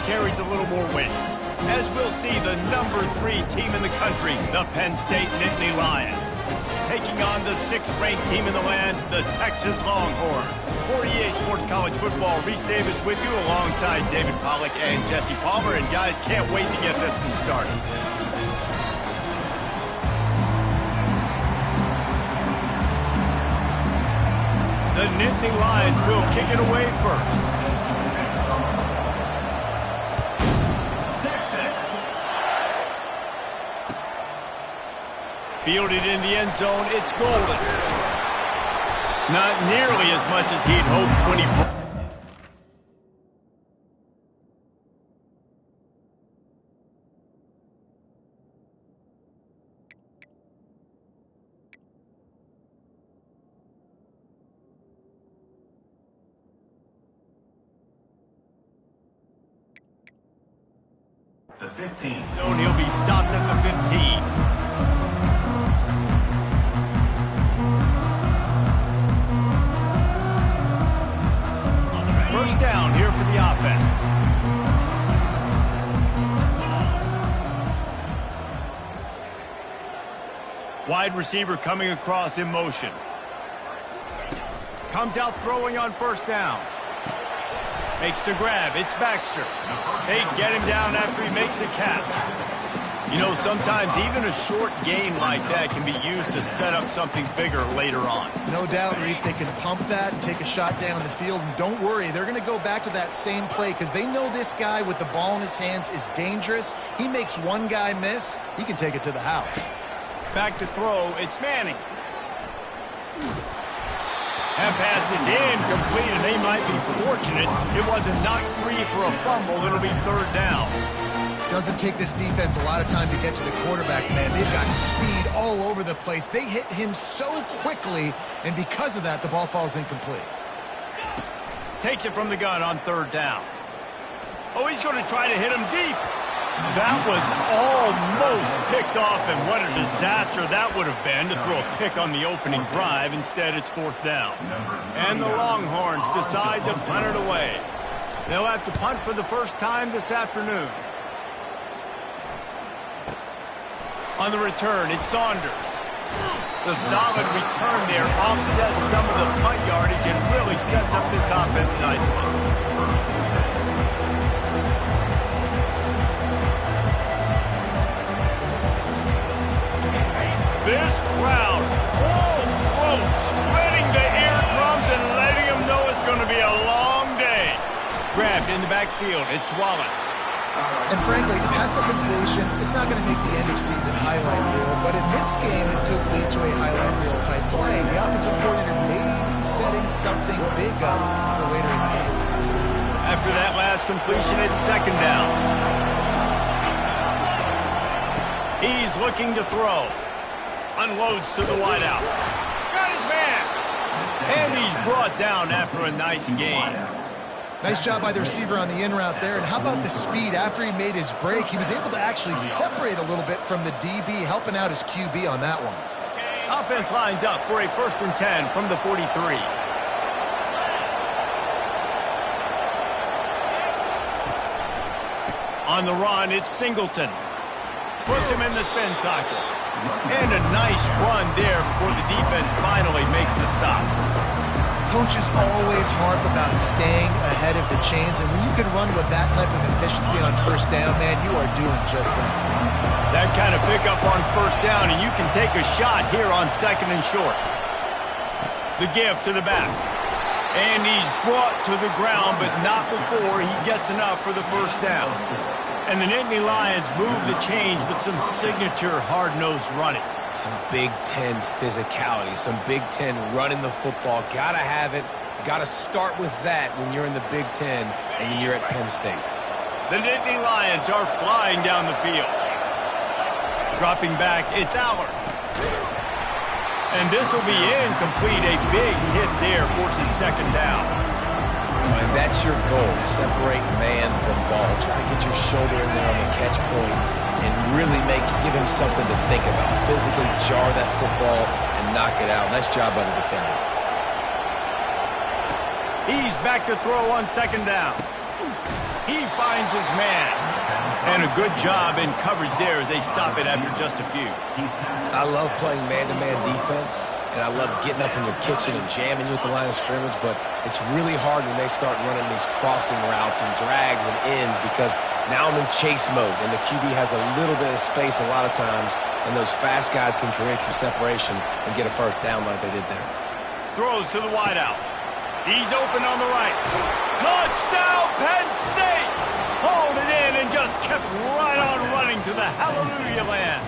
carries a little more weight, as we'll see the #3 team in the country, the Penn State Nittany Lions, taking on the 6th-ranked team in the land, the Texas Longhorns. For EA Sports College Football, Reese Davis with you alongside David Pollack and Jesse Palmer. And guys, can't wait to get this one started. The Nittany Lions will kick it away first. Fielded in the end zone, it's golden. Not nearly as much as he'd hoped when he... The 15. Zone, he'll be stopped at the 15. First down here for the offense. Wide receiver coming across in motion. Comes out throwing on first down. Makes the grab. It's Baxter. They get him down after he makes the catch. You know, sometimes even a short gain like that can be used to set up something bigger later on. No doubt, Reese, they can pump that and take a shot down the field. And don't worry, they're going to go back to that same play because they know this guy with the ball in his hands is dangerous. He makes one guy miss, he can take it to the house. Back to throw, it's Manning. That pass is incomplete, and they might be fortunate it wasn't knocked free for a fumble. It'll be third down. Doesn't take this defense a lot of time to get to the quarterback, man. They've got speed all over the place. They hit him so quickly, and because of that, the ball falls incomplete. Takes it from the gun on third down. Oh, he's going to try to hit him deep. That was almost picked off, and what a disaster that would have been to throw a pick on the opening drive. Instead, it's fourth down. And the Longhorns decide to punt it away. They'll have to punt for the first time this afternoon. On the return, it's Saunders. The solid return there offsets some of the punt yardage and really sets up this offense nicely. This crowd, full throat, spreading the eardrums and letting them know it's going to be a long day. Grabbed in the backfield, it's Wallace. And frankly, if that's a completion, it's not going to make the end-of-season highlight reel, but in this game, it could lead to a highlight reel type play. The offensive coordinator may be setting something big up for later in the game. After that last completion, it's second down. He's looking to throw. Unloads to the wideout. Got his man. And he's brought down after a nice gain. Nice job by the receiver on the in route there. And how about the speed? After he made his break, he was able to actually separate a little bit from the DB, helping out his QB on that one. Offense lines up for a 1st and 10 from the 43. On the run, it's Singleton. Puts him in the spin cycle. And a nice run there before the defense finally makes the stop. Coaches always harp about staying ahead of the chains, and when you can run with that type of efficiency on first down, man, you are doing just that. That kind of pickup on first down, and you can take a shot here on 2nd and short. The give to the back. And he's brought to the ground, but not before he gets enough for the first down. And the Nittany Lions move the change with some signature hard-nosed running. Some Big Ten physicality, some Big Ten running the football. Gotta have it. Gotta start with that when you're in the Big Ten and when you're at Penn State. The Nittany Lions are flying down the field. Dropping back, it's Allard. And this will be incomplete. A big hit there forces second down. And that's your goal. Separate man from ball. Try to get your shoulder in there on the catch point and really give him something to think about. Physically jar that football and knock it out. Nice job by the defender. He's back to throw on second down. He finds his man. And a good job in coverage there as they stop it after just a few. I love playing man-to-man defense, and I love getting up in your kitchen and jamming you at the line of scrimmage, but it's really hard when they start running these crossing routes and drags and ends because now I'm in chase mode, and the QB has a little bit of space a lot of times, and those fast guys can create some separation and get a first down like they did there. Throws to the wideout. He's open on the right. Touchdown, Penn State! Hauled it in and just kept right on running to the hallelujah land.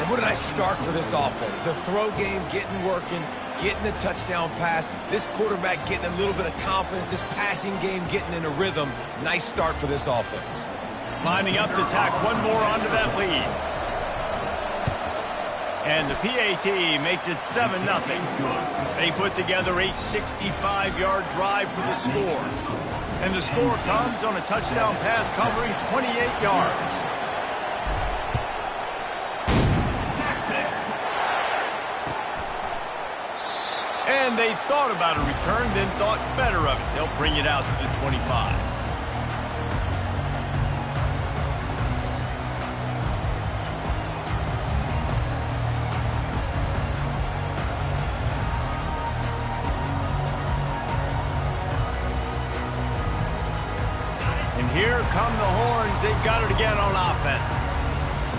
And what a nice start for this offense. The throw game getting working, getting the touchdown pass. This quarterback getting a little bit of confidence. This passing game getting in a rhythm. Nice start for this offense. Lining up to tack one more onto that lead. And the PAT makes it 7-0. They put together a 65-yard drive for the score. And the score comes on a touchdown pass covering 28 yards. And they thought about a return, then thought better of it. They'll bring it out to the 25. Here come the horns. They've got it again on offense.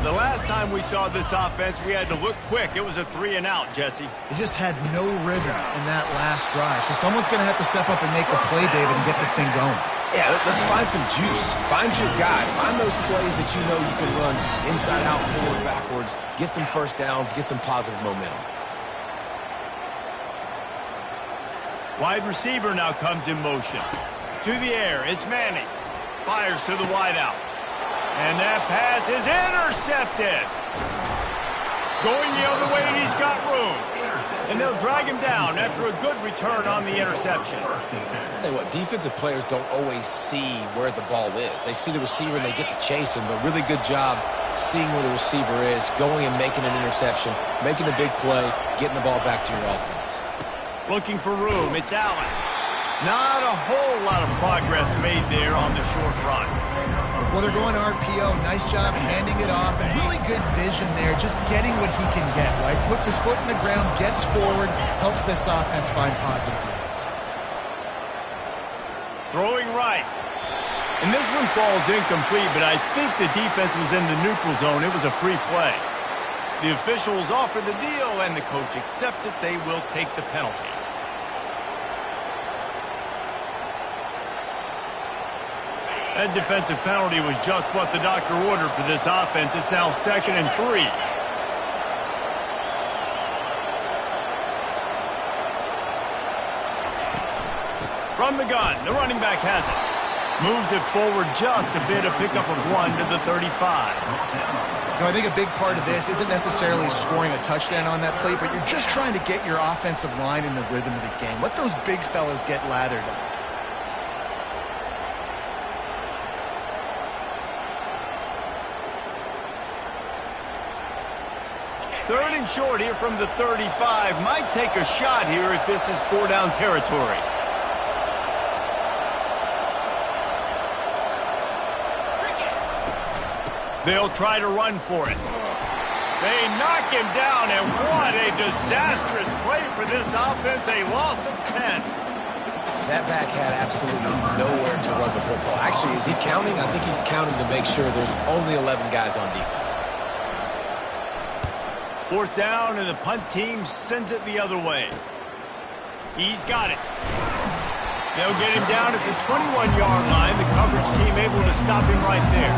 The last time we saw this offense, we had to look quick. It was a 3-and-out, Jesse. They just had no rhythm in that last drive. So someone's going to have to step up and make a play, David, and get this thing going. Yeah, let's find some juice. Find your guy. Find those plays that you know you can run inside out, forward, backwards. Get some first downs. Get some positive momentum. Wide receiver now comes in motion. To the air, it's Manning. Fires to the wideout. And that pass is intercepted. Going the other way, and he's got room. And they'll drag him down after a good return on the interception. I'll tell you what, defensive players don't always see where the ball is. They see the receiver and they get to chase him, but really good job seeing where the receiver is, going and making an interception, making a big play, getting the ball back to your offense. Looking for room, it's Allen. Not a whole lot of progress made there on the short run. Well, they're going RPO. Nice job handing it off. And really good vision there, just getting what he can get, right? Puts his foot in the ground, gets forward, helps this offense find positive yards. Throwing right. And this one falls incomplete, but I think the defense was in the neutral zone. It was a free play. The officials offer the deal, and the coach accepts it. They will take the penalty. That defensive penalty was just what the doctor ordered for this offense. It's now 2nd and 3. From the gun, the running back has it. Moves it forward just a bit, a pickup of 1 to the 35. No, I think a big part of this isn't necessarily scoring a touchdown on that play, but you're just trying to get your offensive line in the rhythm of the game. Let those big fellas get lathered up. Third and short here from the 35. Might take a shot here if this is 4-down territory. They'll try to run for it. They knock him down, and what a disastrous play for this offense. A loss of 10. That back had absolutely nowhere to run the football. Actually, is he counting? I think he's counting to make sure there's only 11 guys on defense. 4th down, and the punt team sends it the other way. He's got it. They'll get him down at the 21-yard line. The coverage team able to stop him right there.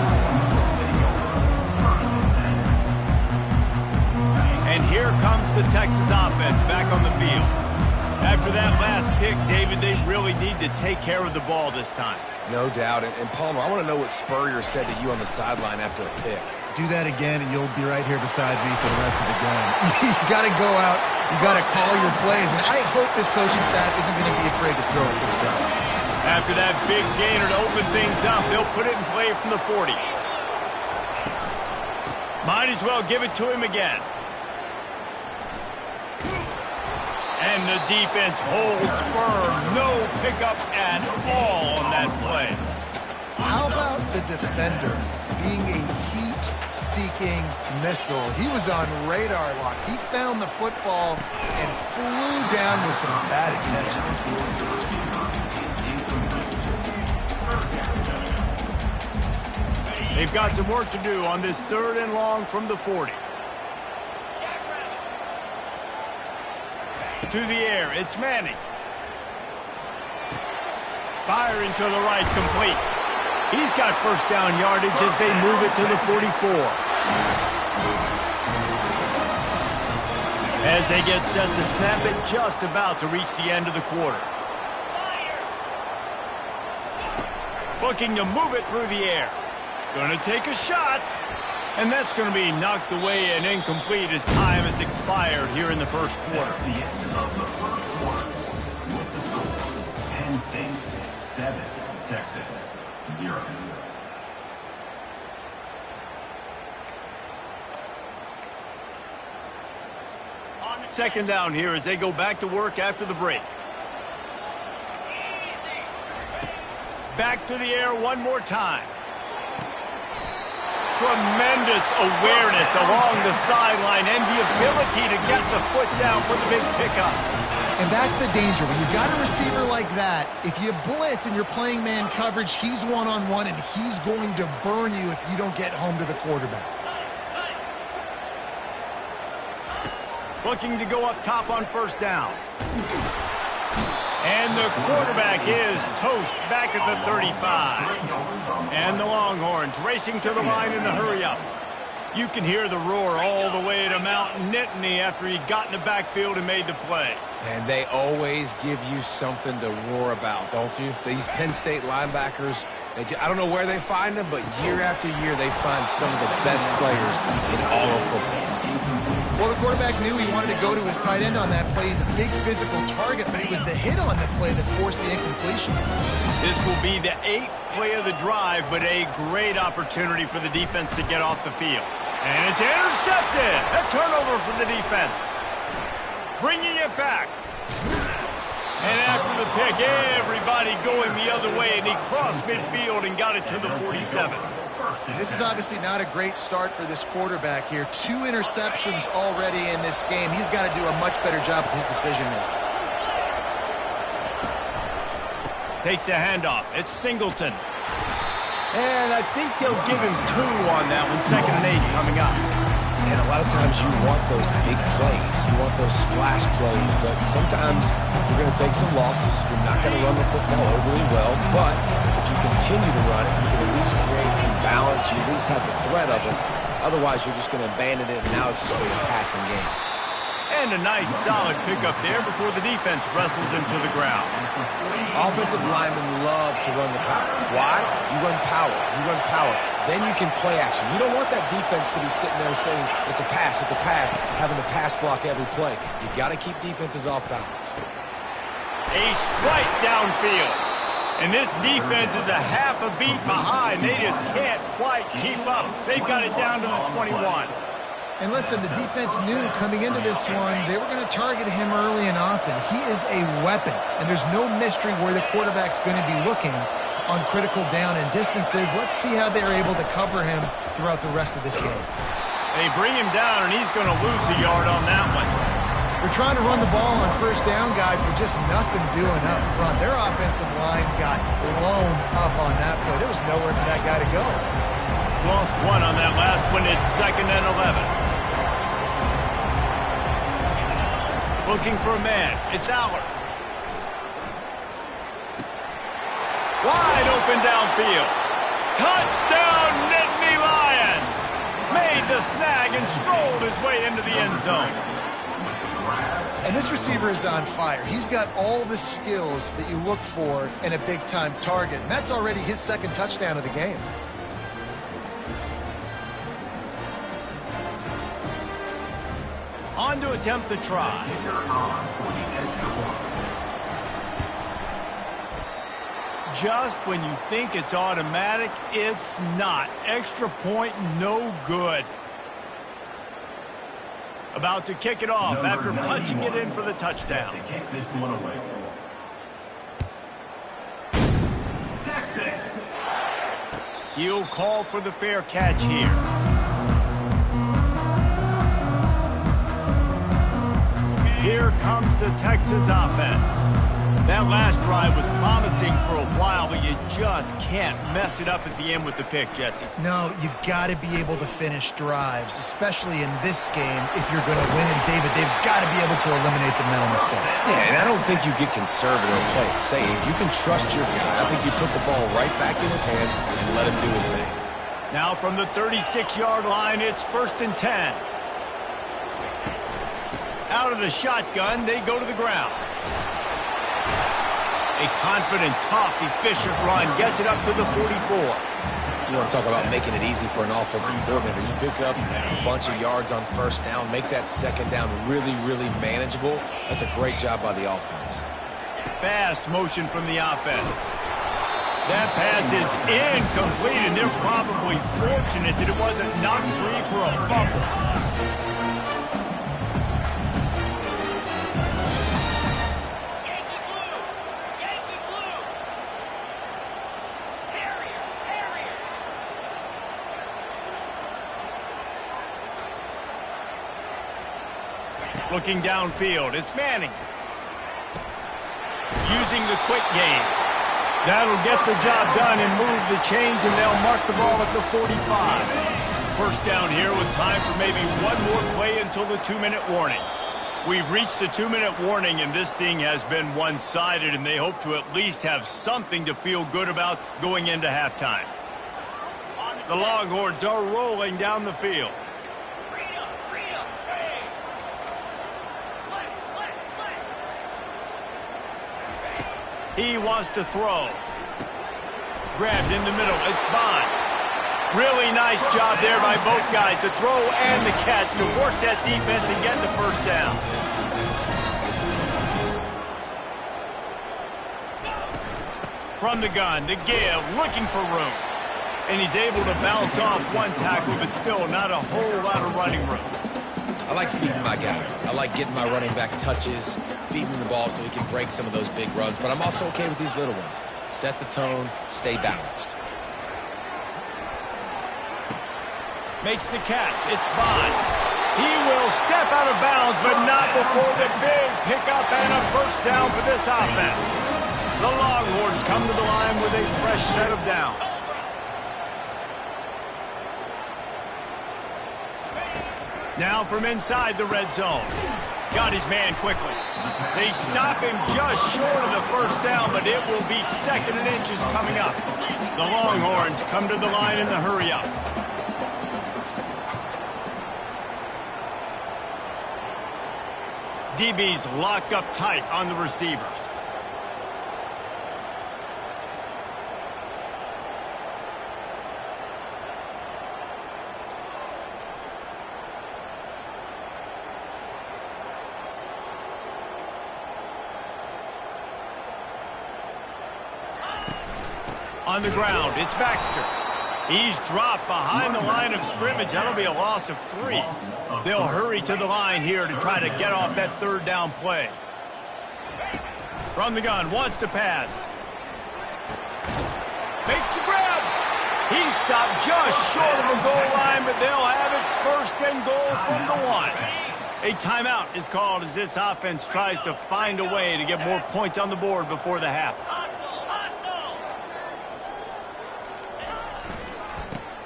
And here comes the Texas offense back on the field. After that last pick, David, they really need to take care of the ball this time. No doubt. And Palmer, I want to know what Spurrier said to you on the sideline after a pick. Do that again, and you'll be right here beside me for the rest of the game. You got to go out. You got to call your plays, and I hope this coaching staff isn't going to be afraid to throw at this guy. After that big gainer to open things up, they'll put it in play from the 40. Might as well give it to him again. And the defense holds firm. No pickup at all on that play. defender, being a heat-seeking missile. He was on radar lock. He found the football and flew down with some bad intentions. They've got some work to do on this 3rd and long from the 40. To the air, it's Manning. Firing to the right, complete. He's got first down yardage as they move it to the 44. As they get set to snap it, just about to reach the end of the quarter. Looking to move it through the air. Going to take a shot. And that's going to be knocked away and incomplete as time has expired here in the first quarter. That's the end of the first quarter. With the score, Penn State 7, Texas 0. Second down here as they go back to work after the break. Back to the air one more time. Tremendous awareness along the sideline and the ability to get the foot down for the big pickup. And that's the danger. When you've got a receiver like that, if you blitz and you're playing man coverage, he's one-on-one and he's going to burn you if you don't get home to the quarterback. Looking to go up top on first down. And the quarterback is toast back at the 35. And the Longhorns racing to the line in a hurry-up. You can hear the roar all the way to Mount Nittany after he got in the backfield and made the play. And they always give you something to roar about, don't you? These Penn State linebackers, I don't know where they find them, but year after year they find some of the best players in all of football. Well, the quarterback knew he wanted to go to his tight end on that play. He's a big physical target, but it was the hit on the play that forced the incompletion. This will be the 8th play of the drive, but a great opportunity for the defense to get off the field. And it's intercepted. A turnover for the defense. Bringing it back. And after the pick, everybody going the other way, and he crossed midfield and got it to the 47. This is obviously not a great start for this quarterback here. 2 interceptions already in this game. He's got to do a much better job with his decision-making. Takes the handoff. It's Singleton. And I think they'll give him 2 on that one. 2nd and 8 coming up. And a lot of times you want those big plays. You want those splash plays. But sometimes you're going to take some losses. You're not going to run the football overly well. But if you continue to run it, you can at least create some balance. You at least have the threat of it. Otherwise, you're just going to abandon it, and now it's just going to be a passing game. And a nice, solid pickup there before the defense wrestles him to the ground. Offensive linemen love to run the power. Why? You run power. You run power. Then you can play action. You don't want that defense to be sitting there saying, it's a pass, having to pass block every play. You've got to keep defenses off balance. A strike downfield. And this defense is a half a beat behind. They just can't quite keep up. They've got it down to the 21. And listen, the defense knew coming into this one, they were going to target him early and often. He is a weapon, and there's no mystery where the quarterback's going to be looking on critical down and distances. Let's see how they're able to cover him throughout the rest of this game. They bring him down, and he's going to lose a yard on that one. They're trying to run the ball on first down, guys, but just nothing doing up front. Their offensive line got blown up on that play. There was nowhere for that guy to go. Lost 1 on that last one. It's 2nd and 11. Looking for a man. It's Allard. Wide open downfield. Touchdown, Nittany Lions. Made the snag and strolled his way into the end zone. And this receiver is on fire. He's got all the skills that you look for in a big-time target. And that's already his 2nd touchdown of the game. On to attempt the try. Just when you think it's automatic, it's not. Extra point, no good. About to kick it off after punching it in for the touchdown. To kick this one away. Texas. He'll call for the fair catch here. Here comes the Texas offense. That last drive was promising for a while, but you just can't mess it up at the end with the pick, Jesse. No, you got to be able to finish drives, especially in this game if you're going to win. And, David, they've got to be able to eliminate the mental mistakes. Yeah, and I don't think you get conservative or play it safe. You can trust your guy. I think you put the ball right back in his hands and let him do his thing. Now from the 36-yard line, it's 1st and 10. Out of the shotgun, they go to the ground. A confident, tough, efficient run gets it up to the 44. You want to talk about making it easy for an offensive coordinator. You pick up a bunch of yards on 1st down, make that 2nd down really, really manageable. That's a great job by the offense. Fast motion from the offense. That pass is incomplete, and they're probably fortunate that it wasn't knocked free for a fumble. Looking downfield, it's Manning. Using the quick game. That'll get the job done and move the chains, and they'll mark the ball at the 45. 1st down here with time for maybe one more play until the 2-minute warning. We've reached the 2-minute warning, and this thing has been one-sided, and they hope to at least have something to feel good about going into halftime. The Longhorns are rolling down the field. He wants to throw. Grabbed in the middle. It's Bond. Really nice job there by both guys, the throw and the catch, to work that defense and get the 1st down. From the gun, the give, looking for room. And he's able to bounce off one tackle, but still not a whole lot of running room. I like feeding my guy. I like getting my running back touches, feeding the ball so he can break some of those big runs. But I'm also okay with these little ones. Set the tone, stay balanced. Makes the catch. It's Bond. He will step out of bounds, but not before the big pickup and a 1st down for this offense. The Longhorns come to the line with a fresh set of downs. Now from inside the red zone. Got his man quickly. They stop him just short of the 1st down, but it will be 2nd and inches coming up. The Longhorns come to the line in the hurry-up. DB's locked up tight on the receivers. On the ground, it's Baxter. He's dropped behind the line of scrimmage. That'll be a loss of 3. They'll hurry to the line here to try to get off that 3rd down play. From the gun, wants to pass. Makes the grab. He stopped just short of the goal line, but they'll have it 1st and goal from the 1. A timeout is called as this offense tries to find a way to get more points on the board before the half.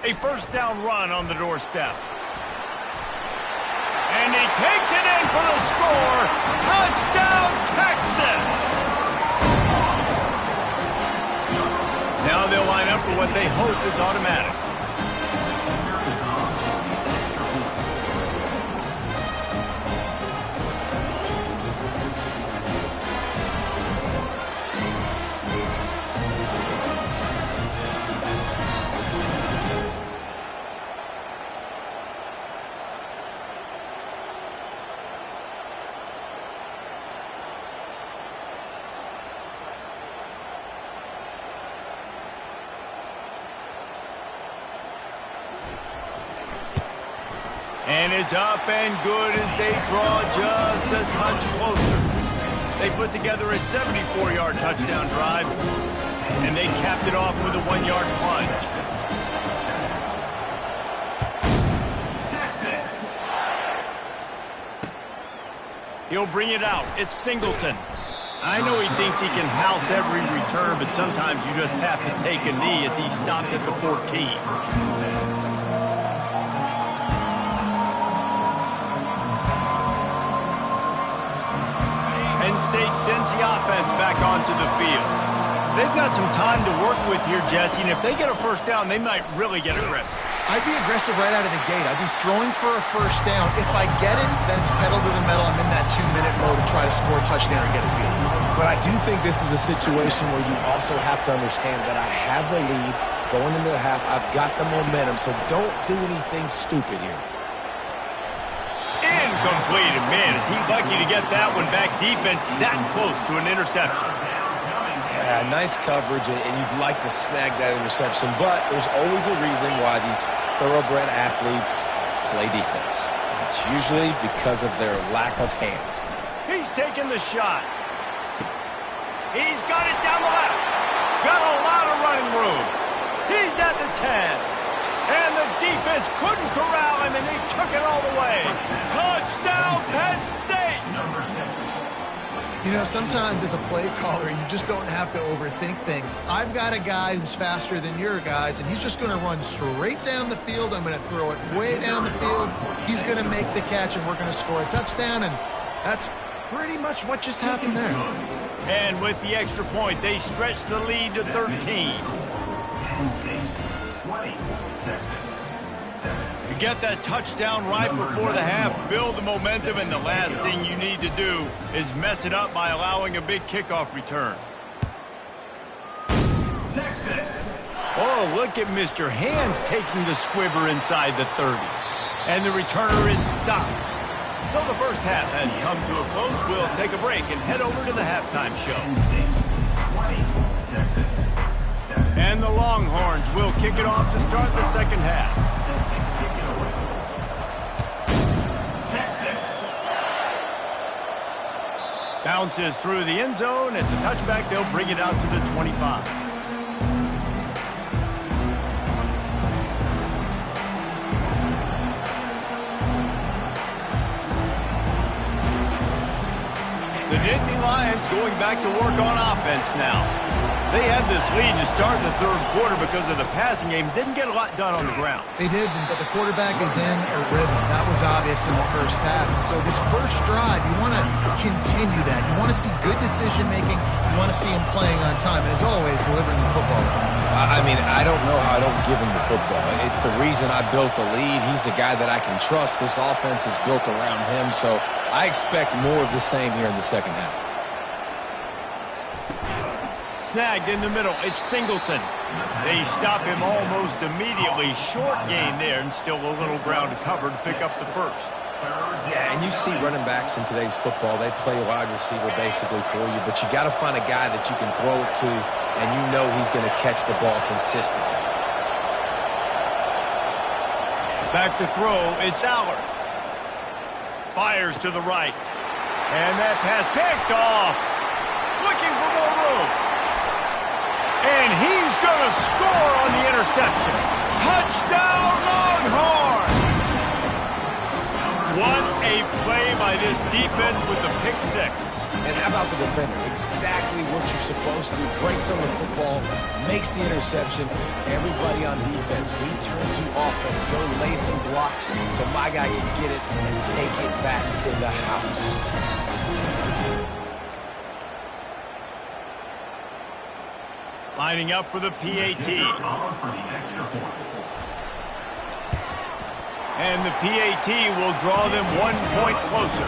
A 1st down run on the doorstep. And he takes it in for the score. Touchdown, Texas! Now they'll line up for what they hope is automatic. And it's up and good as they draw just a touch closer. They put together a 74-yard touchdown drive, and they capped it off with a 1-yard plunge. He'll bring it out. It's Singleton. I know he thinks he can house every return, but sometimes you just have to take a knee as he stopped at the 14. Penn State sends the offense back onto the field. They've got some time to work with here, Jesse, and if they get a first down, they might really get aggressive. I'd be aggressive right out of the gate. I'd be throwing for a first down. If I get it, then it's pedal to the metal. I'm in that 2-minute mode to try to score a touchdown or get a field goal. But I do think this is a situation where you also have to understand that I have the lead going into the half. I've got the momentum, so don't do anything stupid here. Incomplete. And man, is he lucky to get that one back. Defense that close to an interception. Yeah, nice coverage, and you'd like to snag that interception, but there's always a reason why these thoroughbred athletes play defense. And it's usually because of their lack of hands. He's taking the shot. He's got it down the left. Got a lot of running room. He's at the 10. And the defense couldn't corral him, and they took it all the way. Touchdown, Penn State! Number 6. You know, sometimes as a play caller, you just don't have to overthink things. I've got a guy who's faster than your guys, and he's just going to run straight down the field. I'm going to throw it way down the field. He's going to make the catch, and we're going to score a touchdown, and that's pretty much what just happened there. And with the extra point, they stretch the lead to 13. Penn State 20, Texas 7. You get that touchdown right before the half, build the momentum, and the last thing you need to do is mess it up by allowing a big kickoff return. Texas. Oh, look at Mr. Hands taking the squibber inside the 30. And the returner is stopped. So the first half has come to a close. We'll take a break and head over to the halftime show. Penn State 20, Texas 7. And the Longhorns will kick it off to start the second half. Bounces through the end zone. It's a touchback. They'll bring it out to the 25. The Nittany Lions going back to work on offense now. They had this lead to start the third quarter because of the passing game. Didn't get a lot done on the ground. They did, but the quarterback is in a rhythm. That was obvious in the first half. And so this first drive, you want to continue that. You want to see good decision-making. You want to see him playing on time. And as always, delivering the football. I mean, I don't know how I don't give him the football. It's the reason I built the lead. He's the guy that I can trust. This offense is built around him, so I expect more of the same here in the second half. Snagged in the middle. It's Singleton. They stop him almost immediately. Short gain there, and still a little ground to cover to pick up the first. Yeah, and you see running backs in today's football, they play wide receiver basically for you, but you got to find a guy that you can throw it to, and you know he's going to catch the ball consistently. Back to throw, it's Allard. Fires to the right. And that pass picked off. Looking for more room. And he's going to score on the interception. Touchdown, Longhorn! What a play by this defense with the pick six. And how about the defender? Exactly what you're supposed to do. Breaks on the football, makes the interception. Everybody on defense, we turn to offense. Go lay some blocks so my guy can get it and take it back to the house. Lining up for the PAT. And the PAT will draw them 1 point closer.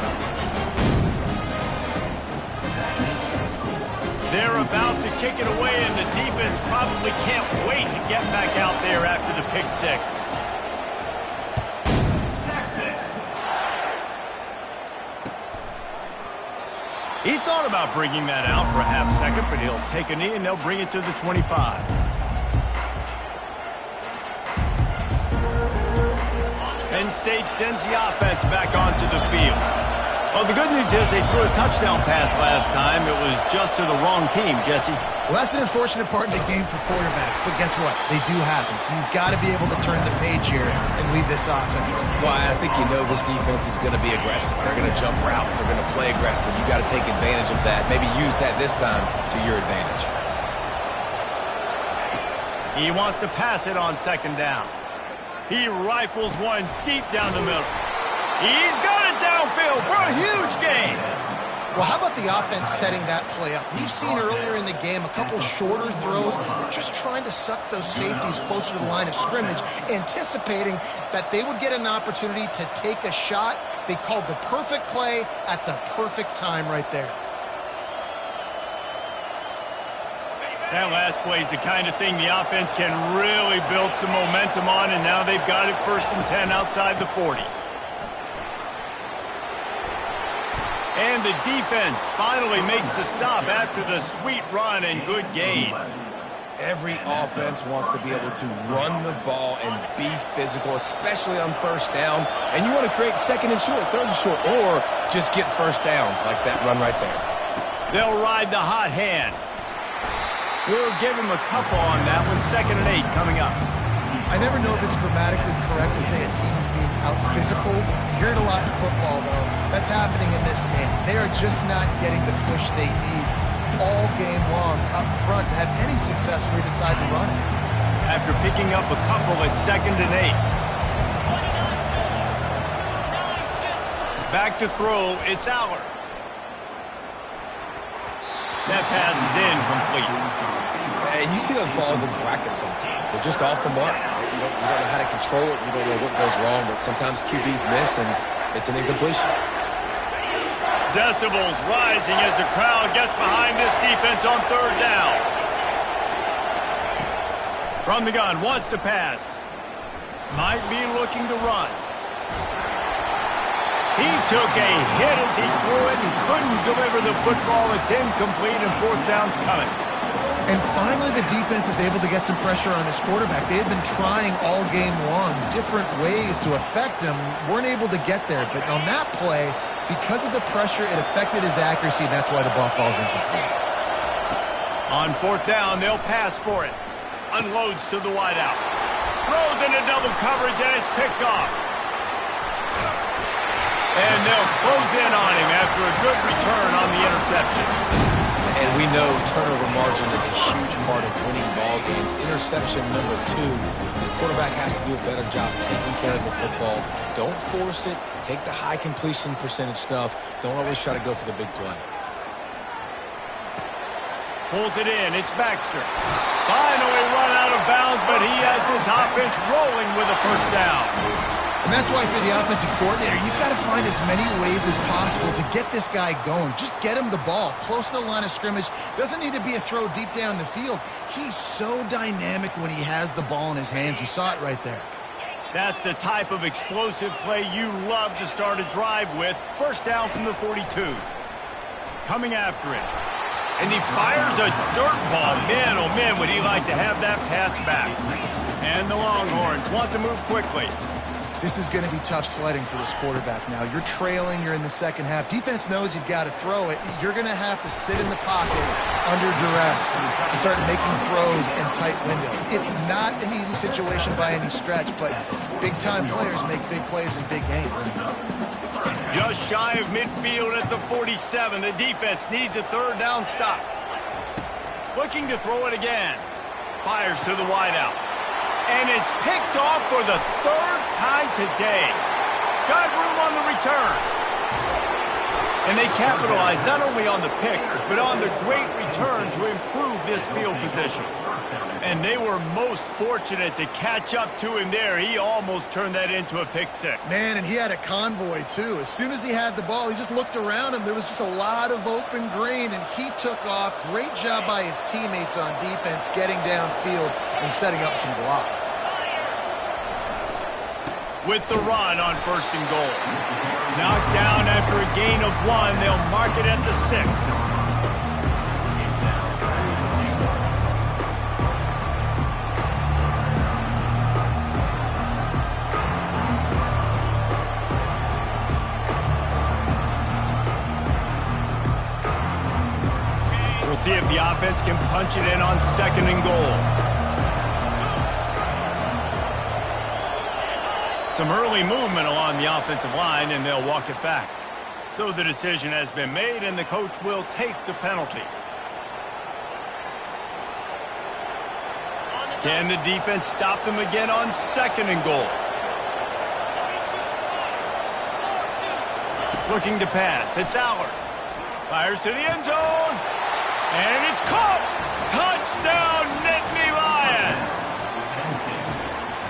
They're about to kick it away, and the defense probably can't wait to get back out there after the pick six. He thought about bringing that out for a half second, but he'll take a knee and they'll bring it to the 25. Penn State sends the offense back onto the field. Well, the good news is they threw a touchdown pass last time. It was just to the wrong team, Jesse. Well, that's an unfortunate part of the game for quarterbacks, but guess what? They do happen, so you've got to be able to turn the page here and lead this offense. Well, I think you know this defense is going to be aggressive. They're going to jump routes. They're going to play aggressive. You got to take advantage of that. Maybe use that this time to your advantage. He wants to pass it on second down. He rifles one deep down the middle. He's got it downfield for a huge gain. Well, how about the offense setting that play up? We've seen earlier in the game a couple shorter throws. They're just trying to suck those safeties closer to the line of scrimmage, anticipating that they would get an opportunity to take a shot. They called the perfect play at the perfect time right there. That last play is the kind of thing the offense can really build some momentum on, and now they've got it 1st and 10 outside the 40. And the defense finally makes the stop after the sweet run and good gains. Every offense wants to be able to run the ball and be physical, especially on 1st down. And you want to create 2nd and short, 3rd and short, or just get 1st downs like that run right there. They'll ride the hot hand. We'll give him a couple on that one. 2nd and 8 coming up. I never know if it's grammatically correct to say a team is being out-physicaled. You hear it a lot in football, though. That's happening in this game. They are just not getting the push they need all game long up front to have any success when they decide to run it. After picking up a couple at 2nd and 8. Back to throw, it's Aller. That pass is incomplete. Hey, you see those balls in practice sometimes. They're just off the mark. You don't know how to control it. You don't know what goes wrong, but sometimes QBs miss, and it's an incompletion. Decibels rising as the crowd gets behind this defense on 3rd down. From the gun, wants to pass. Might be looking to run. He took a hit as he threw it and couldn't deliver the football. It's incomplete, and 4th down's coming. And finally, the defense is able to get some pressure on this quarterback. They had been trying all game long different ways to affect him, weren't able to get there. But on that play, because of the pressure, it affected his accuracy, and that's why the ball falls incomplete. On 4th down, they'll pass for it. Unloads to the wideout. Throws into double coverage, and it's picked off. And they'll close in on him after a good return on the interception. And we know turnover margin is a huge part of winning ball games. Interception number 2. The quarterback has to do a better job taking care of the football. Don't force it. Take the high completion percentage stuff. Don't always try to go for the big play. Pulls it in. It's Baxter. Finally run out of bounds, but he has his offense rolling with a 1st down. And that's why for the offensive coordinator, you've got to find as many ways as possible to get this guy going. Just get him the ball close to the line of scrimmage. Doesn't need to be a throw deep down the field. He's so dynamic when he has the ball in his hands. You saw it right there. That's the type of explosive play you love to start a drive with. 1st down from the 42. Coming after him. And he fires a dirt ball. Man, oh man, would he like to have that pass back. And the Longhorns want to move quickly. This is going to be tough sledding for this quarterback now. You're trailing, you're in the 2nd half. Defense knows you've got to throw it. You're going to have to sit in the pocket under duress and start making throws in tight windows. It's not an easy situation by any stretch, but big-time players make big plays in big games. Just shy of midfield at the 47. The defense needs a 3rd down stop. Looking to throw it again. Fires to the wideout. And it's picked off for the 3rd time today. Got room on the return. And they capitalized not only on the pick, but on the great return to improve this field position. And they were most fortunate to catch up to him there. He almost turned that into a pick 6. Man, and he had a convoy, too. As soon as he had the ball, he just looked around him. There was just a lot of open green, and he took off. Great job by his teammates on defense, getting downfield and setting up some blocks. With the run on 1st and goal. Knocked down after a gain of 1. They'll mark it at the 6. defense can punch it in on 2nd and goal. Some early movement along the offensive line, and they'll walk it back. So the decision has been made, and the coach will take the penalty. Can the defense stop them again on 2nd and goal? Looking to pass. It's Allard. Fires to the end zone. And it's caught. Touchdown, Nittany Lions.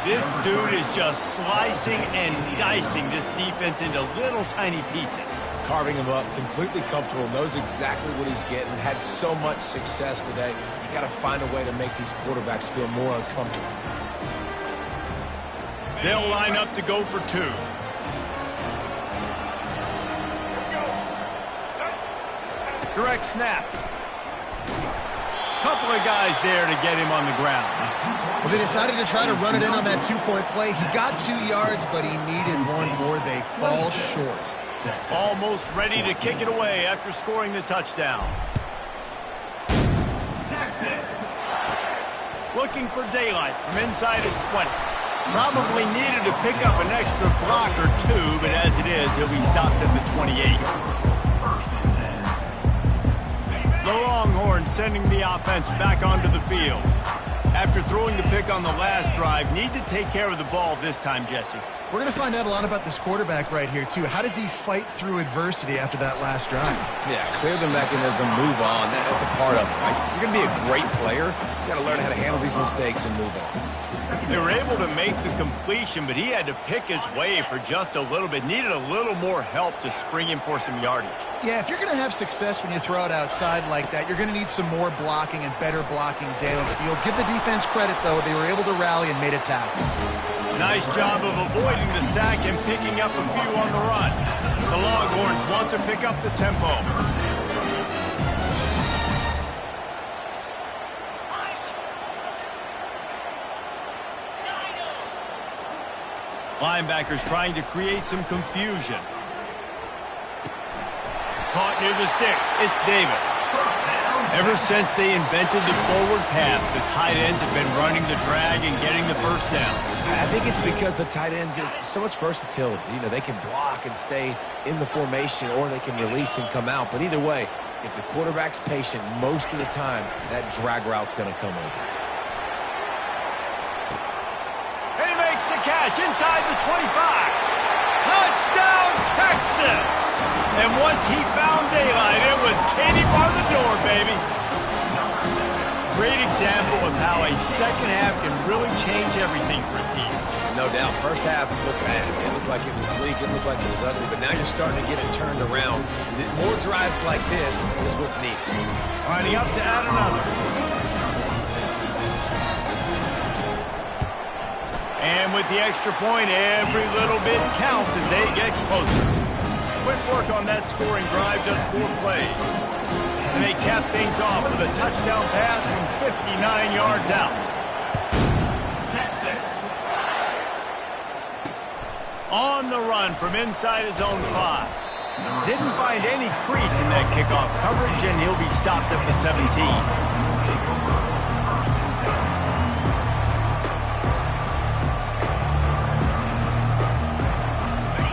This dude is just slicing and dicing this defense into little tiny pieces. Carving him up, completely comfortable, knows exactly what he's getting, had so much success today. You got to find a way to make these quarterbacks feel more uncomfortable. They'll line up to go for 2. Direct snap. Couple of guys there to get him on the ground. Well, they decided to try to run it in on that 2-point play. He got 2 yards, but he needed 1 more. They fall short. Almost ready to kick it away after scoring the touchdown. Texas. Looking for daylight from inside his 20. Probably needed to pick up an extra block or 2, but as it is, he'll be stopped at the 28. The Longhorns sending the offense back onto the field. After throwing the pick on the last drive, need to take care of the ball this time, Jesse. We're going to find out a lot about this quarterback right here, too. How does he fight through adversity after that last drive? Yeah, clear the mechanism, move on. That's a part of it, right? If you're going to be a great player, you got to learn how to handle these mistakes and move on. They were able to make the completion, but he had to pick his way for just a little bit. Needed a little more help to spring him for some yardage. Yeah, if you're going to have success when you throw it outside like that, you're going to need some more blocking and better blocking downfield. Give the defense credit, though. They were able to rally and made a tackle. Nice job of avoiding the sack and picking up a few on the run. The Longhorns want to pick up the tempo. Linebackers trying to create some confusion. Caught near the sticks. It's Davis. Ever since they invented the forward pass, the tight ends have been running the drag and getting the first down. I think it's because the tight ends just so much versatility. You know, they can block and stay in the formation, or they can release and come out. But either way, if the quarterback's patient most of the time, that drag route's going to come open. And he makes the catch inside the 25. Touchdown, Texas! And once he found daylight, it was Katie bar the door, baby. Great example of how a second half can really change everything for a team. No doubt. First half looked bad. It looked like it was bleak. It looked like it was ugly. But now you're starting to get it turned around. More drives like this is what's needed. Lining up to add another. And with the extra point, every little bit counts as they get closer. Quick work on that scoring drive, just 4 plays. And they cap things off with a touchdown pass from 59 yards out. Texas. On the run from inside his own 5. Didn't find any crease in that kickoff coverage, and he'll be stopped at the 17.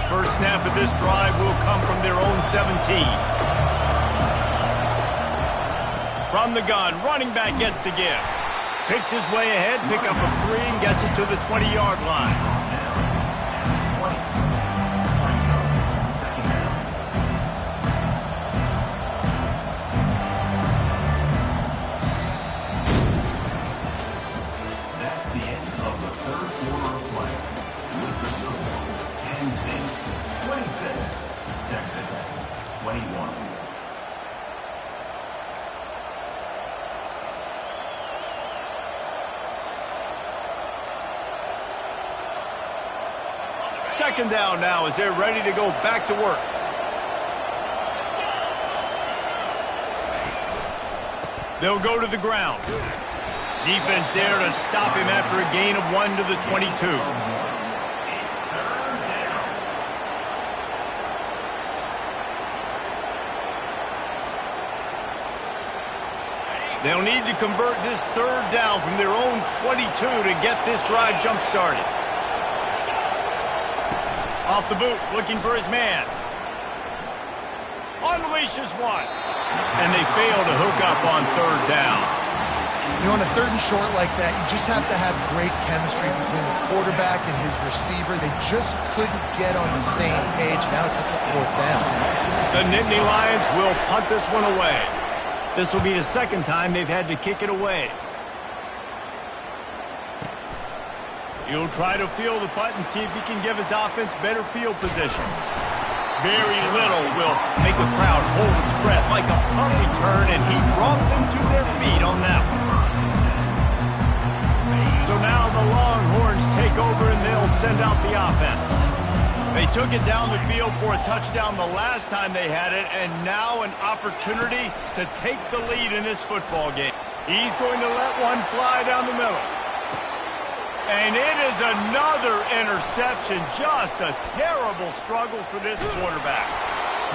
First snap of this drive will come from their own 17. From the gun, running back gets to give. Picks his way ahead, pick up a 3, and gets it to the 20-yard line. That's the end of the third quarter of play. With the score, NC 26, Texas 21. Second down now as they're ready to go back to work. They'll go to the ground. Defense there to stop him after a gain of 1 to the 22. They'll need to convert this third down from their own 22 to get this drive jump-started. Off the boot, looking for his man. Unleashes one. And they fail to hook up on third down. You know, on a 3rd and short like that, you just have to have great chemistry between the quarterback and his receiver. They just couldn't get on the same page. Now it's a 4th down. The Nittany Lions will punt this one away. This will be the 2nd time they've had to kick it away. He'll try to field the punt and see if he can give his offense better field position. Very little will make a crowd hold its breath like a punt return, and he brought them to their feet on that one. So now the Longhorns take over, and they'll send out the offense. They took it down the field for a touchdown the last time they had it, and now an opportunity to take the lead in this football game. He's going to let one fly down the middle. And it is another interception. Just a terrible struggle for this quarterback.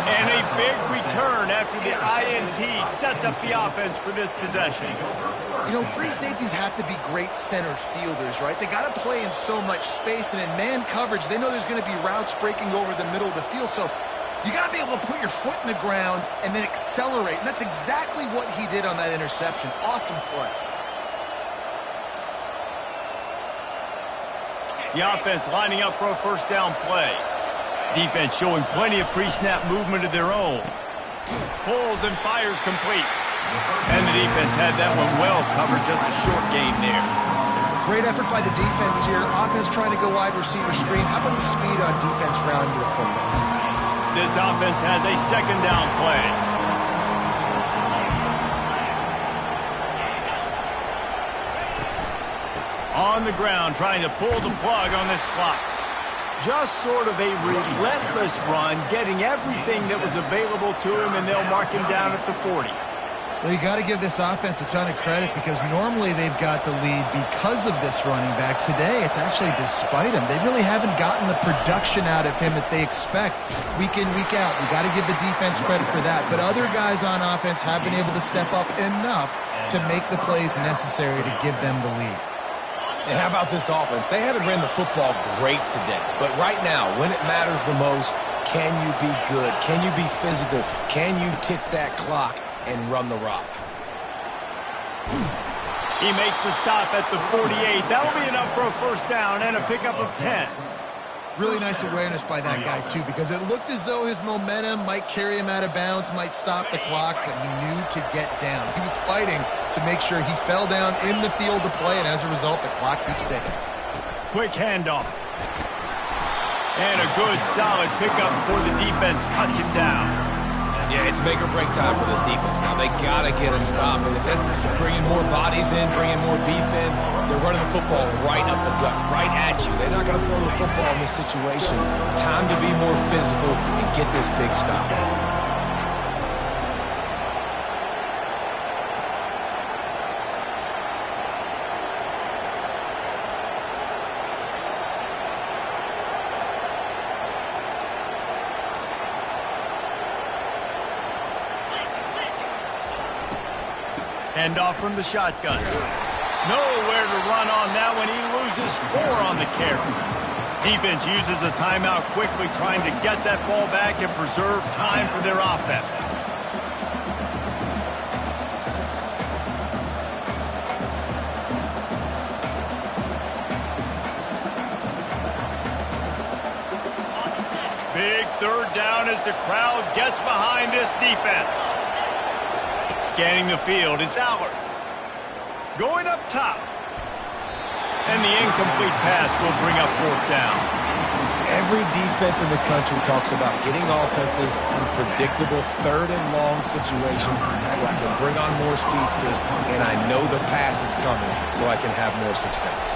And a big return after the INT sets up the offense for this possession. You know, free safeties have to be great center fielders, right? They got to play in so much space, and in man coverage, they know there's going to be routes breaking over the middle of the field. So you got to be able to put your foot in the ground and then accelerate. And that's exactly what he did on that interception. Awesome play. The offense lining up for a 1st down play. Defense showing plenty of pre-snap movement of their own. Pulls and fires complete. And the defense had that one well covered, just a short gain there. Great effort by the defense here. Offense trying to go wide receiver screen. How about the speed on defense rounding to the football? This offense has a 2nd down play. On the ground, trying to pull the plug on this clock. Just sort of a relentless run, getting everything that was available to him, and they'll mark him down at the 40. Well, you got to give this offense a ton of credit because normally they've got the lead because of this running back. Today, it's actually despite him. They really haven't gotten the production out of him that they expect week in, week out. You got to give the defense credit for that. But other guys on offense have been able to step up enough to make the plays necessary to give them the lead. And how about this offense? They haven't ran the football great today. But right now, when it matters the most, can you be good? Can you be physical? Can you tick that clock and run the rock? He makes the stop at the 48. That'll be enough for a 1st down and a pickup of 10. Really nice awareness by that guy, too, because it looked as though his momentum might carry him out of bounds, might stop the clock, but he knew to get down. He was fighting to make sure he fell down in the field to play, and as a result, the clock keeps ticking. Quick handoff. And a good, solid pickup before the defense cuts him down. Yeah, it's make or break time for this defense. Now, they got to get a stop. And if it's bringing more bodies in, bringing more beef in, they're running the football right up the gut, right at you. They're not going to throw the football in this situation. Time to be more physical and get this big stop. Handoff from the shotgun. Nowhere to run on that one. He loses 4 on the carry. Defense uses a timeout quickly, trying to get that ball back and preserve time for their offense. Big 3rd down as the crowd gets behind this defense. Scanning the field, it's Allard. Going up top. And the incomplete pass will bring up 4th down. Every defense in the country talks about getting offenses in predictable 3rd and long situations where I can bring on more speedsters, and I know the pass is coming so I can have more success.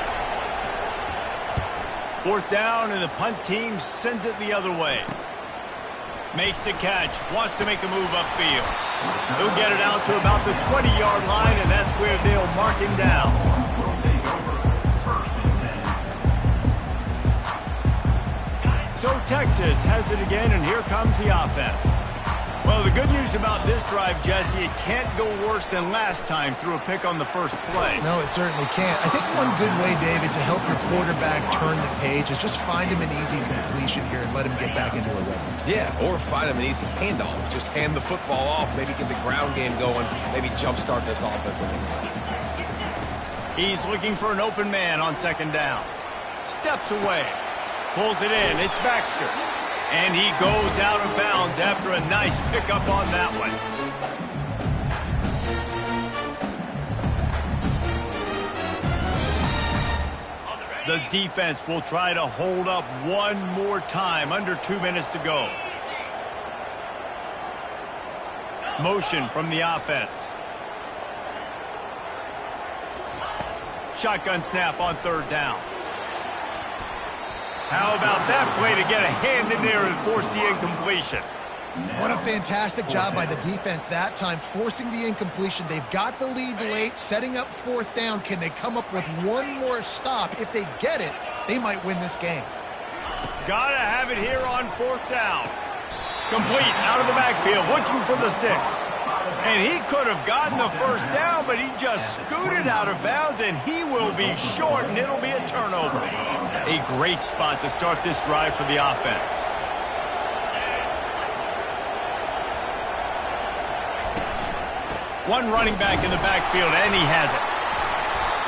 4th down, and the punt team sends it the other way. Makes the catch, wants to make a move upfield. He'll get it out to about the 20-yard line, and that's where they'll mark him down. So Texas has it again, and here comes the offense. Well, the good news about this drive, Jesse, it can't go worse than last time through a pick on the first play. No, it certainly can't. I think one good way, David, to help your quarterback turn the page is just find him an easy completion here and let him get back into a rhythm. Yeah, or find him an easy handoff. Just hand the football off, maybe get the ground game going, maybe jumpstart this offense a little bit. He's looking for an open man on second down. Steps away. Pulls it in. It's Baxter. And he goes out of bounds after a nice pickup on that one. The defense will try to hold up one more time. Under 2 minutes to go. Motion from the offense. Shotgun snap on third down. How about that play to get a hand in there and force the incompletion? What a fantastic job by the defense that time, forcing the incompletion. They've got the lead late, setting up fourth down. Can they come up with one more stop? If they get it, they might win this game. Gotta have it here on fourth down. Complete out of the backfield, looking for the sticks. And he could have gotten the first down, but he just scooted out of bounds, and he will be short, and it'll be a turnover. A great spot to start this drive for the offense. One running back in the backfield, and he has it.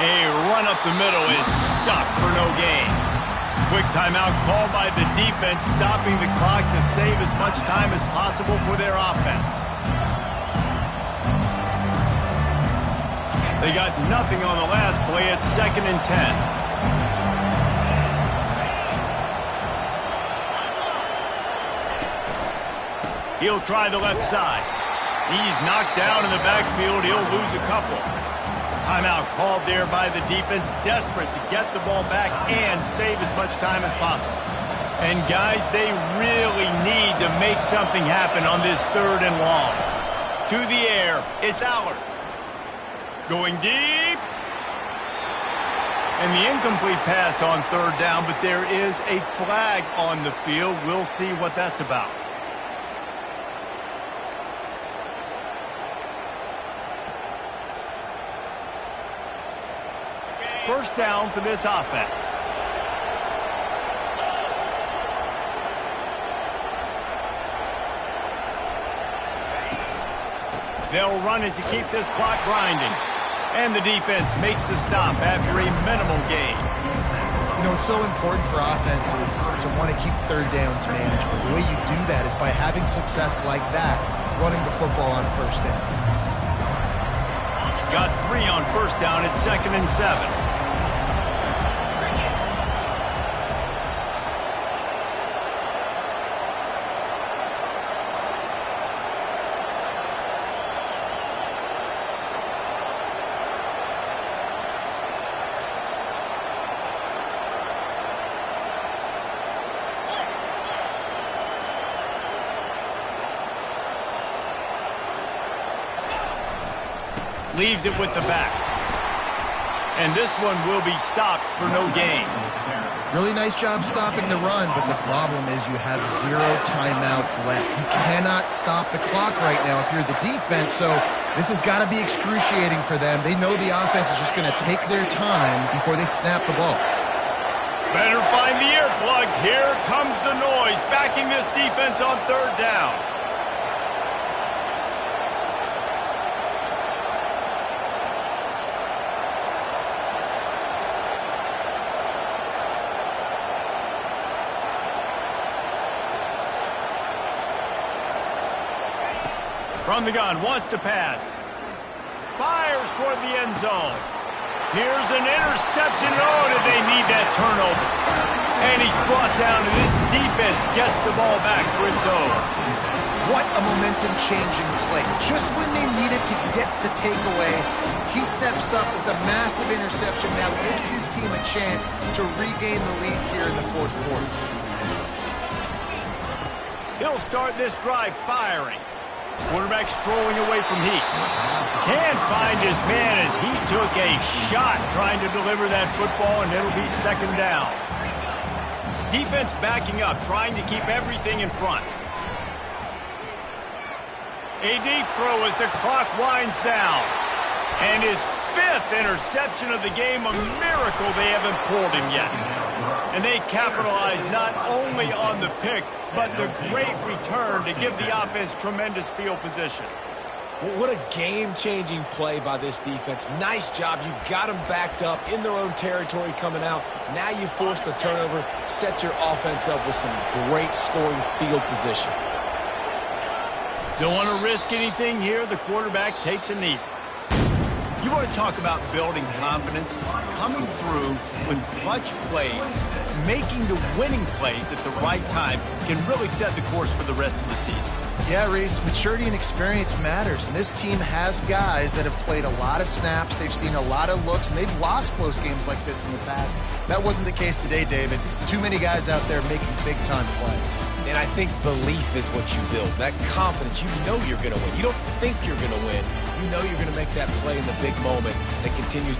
A run up the middle is stuck for no gain. Quick timeout called by the defense, stopping the clock to save as much time as possible for their offense. They got nothing on the last play. It's 2nd and 10. He'll try the left side. He's knocked down in the backfield. He'll lose a couple. Timeout called there by the defense, desperate to get the ball back and save as much time as possible. And guys, they really need to make something happen on this 3rd and long. To the air, it's Allard. Going deep. And the incomplete pass on 3rd down, but there is a flag on the field. We'll see what that's about. First down for this offense. They'll run it to keep this clock grinding. And the defense makes the stop after a minimal gain. You know, it's so important for offenses to want to keep third downs manageable. The way you do that is by having success like that, running the football on first down. Got 3 on first down. It's 2nd and 7. Leaves it with the back. And this one will be stopped for no gain. Really nice job stopping the run, but the problem is you have 0 timeouts left. You cannot stop the clock right now if you're the defense, so this has got to be excruciating for them. They know the offense is just going to take their time before they snap the ball. Better find the earplugs. Here comes the noise, backing this defense on 3rd down. From the gun, wants to pass. Fires toward the end zone. Here's an interception. Oh, did they need that turnover? And he's brought down, and this defense gets the ball back for its own. What a momentum-changing play. Just when they needed to get the takeaway, he steps up with a massive interception. Now gives his team a chance to regain the lead here in the 4th quarter. He'll start this drive firing. Quarterback strolling away from Heat. Can't find his man as he took a shot trying to deliver that football, and it'll be 2nd down. Defense backing up, trying to keep everything in front. A deep throw as the clock winds down. And his 5th interception of the game, a miracle they haven't pulled him yet. And they capitalize not only on the pick, but the great return to give the offense tremendous field position. Well, what a game-changing play by this defense. Nice job. You got them backed up in their own territory coming out. Now you force the turnover, set your offense up with some great scoring field position. Don't want to risk anything here. The quarterback takes a knee. You want to talk about building confidence? Coming through with clutch plays, making the winning plays at the right time can really set the course for the rest of the season. Yeah, Reese, maturity and experience matters, and this team has guys that have played a lot of snaps, they've seen a lot of looks, and they've lost close games like this in the past. That wasn't the case today, David. Too many guys out there making big-time plays. And I think belief is what you build. That confidence, you know you're going to win. You don't think you're going to win. You know you're going to make that play in the big moment that continues to